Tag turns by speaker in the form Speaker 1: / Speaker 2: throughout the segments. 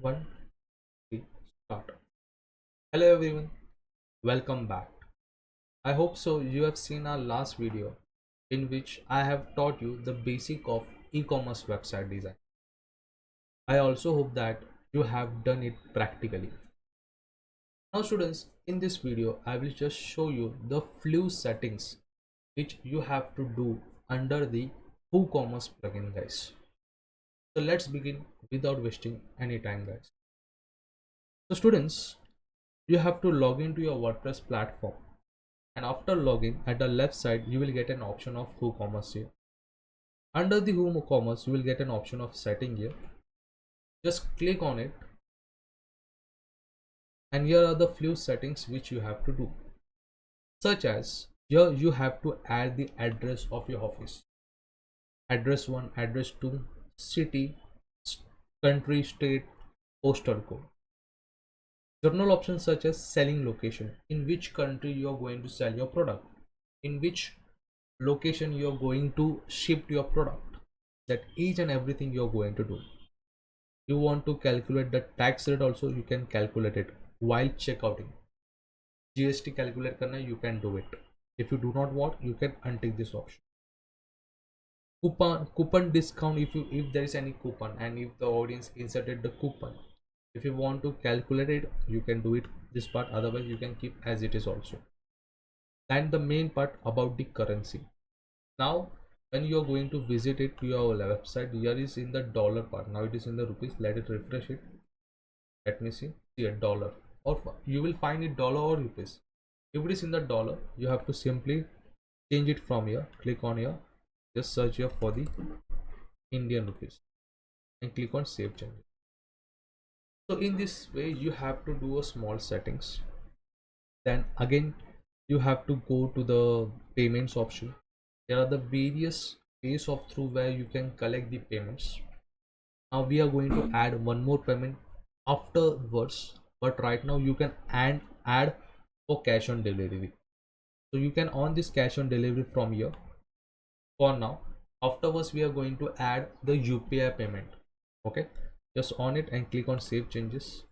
Speaker 1: One, three, start. Hello everyone, welcome back. I hope so you have seen our last video in which I have taught you the basic of e-commerce website design. I also hope that you have done it practically. Now students, in this video I will just show you the few settings which you have to do under the WooCommerce plugin guys. So let's begin without wasting any time guys. So students, you have to log into your WordPress platform, and after logging at the left side you will get an option of WooCommerce here. Under the WooCommerce you will get an option of setting here. Just click on it, and here are the few settings which you have to do, such as here you have to add the address of your office, address 1, address 2, city, country, state, postal code. General options such as selling location, in which country you are going to sell your product, in which location you are going to ship your product, that each and everything you are going to do. You want to calculate the tax rate also, you can calculate it while checkouting. GST calculate karna, you can do it. If you do not want, you can untick this option. Coupon discount, if there is any coupon and if the audience inserted the coupon, if you want to calculate it, you can do it this part, otherwise you can keep as it is also. And the main part about the currency. Now when you are going to visit it to your website, here is in the dollar part. Now it is in the rupees. Let it refresh it. Let me see a dollar, or you will find it dollar or rupees. If it is in the dollar, you have to simply change it from here. Click on here, just search here for the Indian rupees and click on save changes. So in this way you have to do a small settings. Then again you have to go to the payments option. There are the various ways of through where you can collect the payments. Now we are going to add one more payment afterwards, but right now you can add for cash on delivery. So you can on this cash on delivery from here for now. Afterwards we are going to add the UPI payment. Okay, just on it and click on save changes.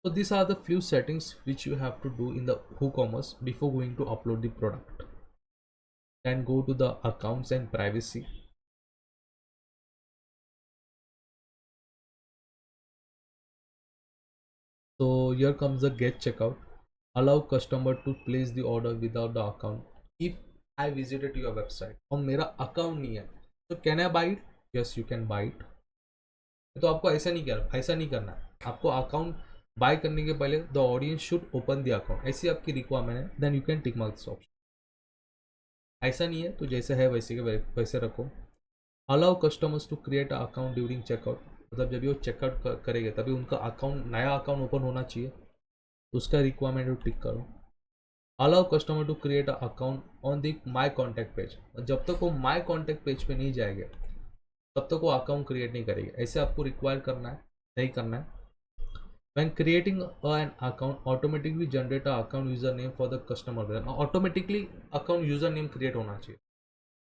Speaker 1: So these are the few settings which you have to do in the WooCommerce before going to upload the product. Then go to the accounts and privacy. So here comes the get checkout. Allow customer to place the order without the account. If I visited your website और मेरा account नहीं है, तो can I buy it? Yes, you can buy it. तो आपको ऐसा नहीं करना है. आपको अकाउंट बाय करने के पहले the audience should open the account, ऐसी आपकी रिक्वायरमेंट है. Then you can tick mark this option. ऐसा नहीं है तो जैसे है वैसे के वैसे रखो. Allow customers to create account during checkout, मतलब जब ये चेकआउट करेंगे तभी उनका अकाउंट, नया अकाउंट ओपन होना चाहिए, उसका रिक्वायरमेंट टिक करो. Allow customer to create account on the my contact page, जब तक वो माई कॉन्टैक्ट पेज पे नहीं जाएंगे तब तक वो अकाउंट क्रिएट नहीं करेगी. ऐसे आपको रिक्वायर करना है, नहीं करना है. When creating an account, automatically generate a account username for the customer. Automatically account user name create होना चाहिए,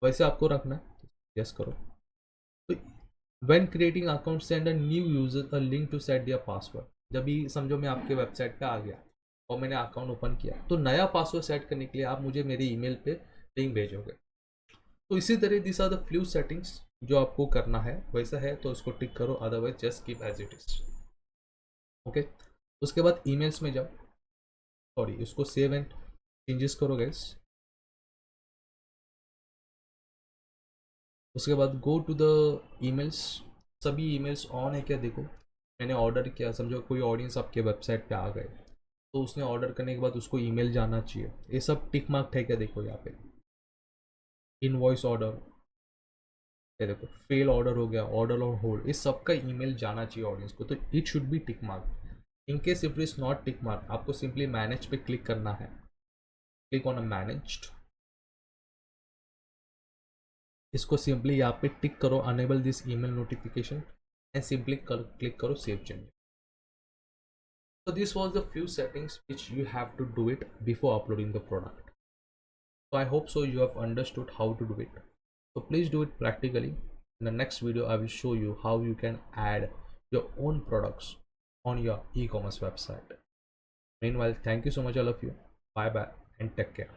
Speaker 1: वैसे आपको रखना है. यस करो. तो when creating account, send a new user a link to set their password. जब भी समझो मैं आपके वेबसाइट पे आ गया और मैंने अकाउंट ओपन किया, तो नया पासवर्ड सेट करने के लिए आप मुझे मेरे ईमेल पे लिंक भेजोगे. तो इसी तरह this are the few settings जो आपको करना है. वैसा है तो उसको टिक करो, otherwise just keep as it is. Okay, उसके बाद ईमेल्स में जाओ, सॉरी इसको सेव एंड चेंजेस करो गाइस. उसके बाद गो टू द ईमेल्स. सभी ईमेल्स ऑन है क्या देखो. मैंने ऑर्डर किया, समझो कोई ऑडियंस आपके वेबसाइट पे आ गए, तो उसने ऑर्डर करने के बाद उसको ईमेल जाना चाहिए. ये सब टिक मार्क है क्या देखो यहाँ पे. इनवॉइस ऑर्डर, ये देखो फेल ऑर्डर हो गया, ऑर्डर ऑन होल्ड, इस सब का ईमेल जाना चाहिए ऑडियंस को, तो it should be tick mark. In case if it is not tick mark, आपको सिंपली मैनेज पे क्लिक करना है. क्लिक ऑन मैनेज्ड, इसको सिंपली यहाँ पे टिक करो, enable this email notification, and simply click करो save change. So this was the few settings which you have to do it before uploading the product. So I hope so you have understood how to do it. So please do it practically. In the next video, I will show you how you can add your own products on your e-commerce website. Meanwhile, thank you so much all of you. Bye bye and take care.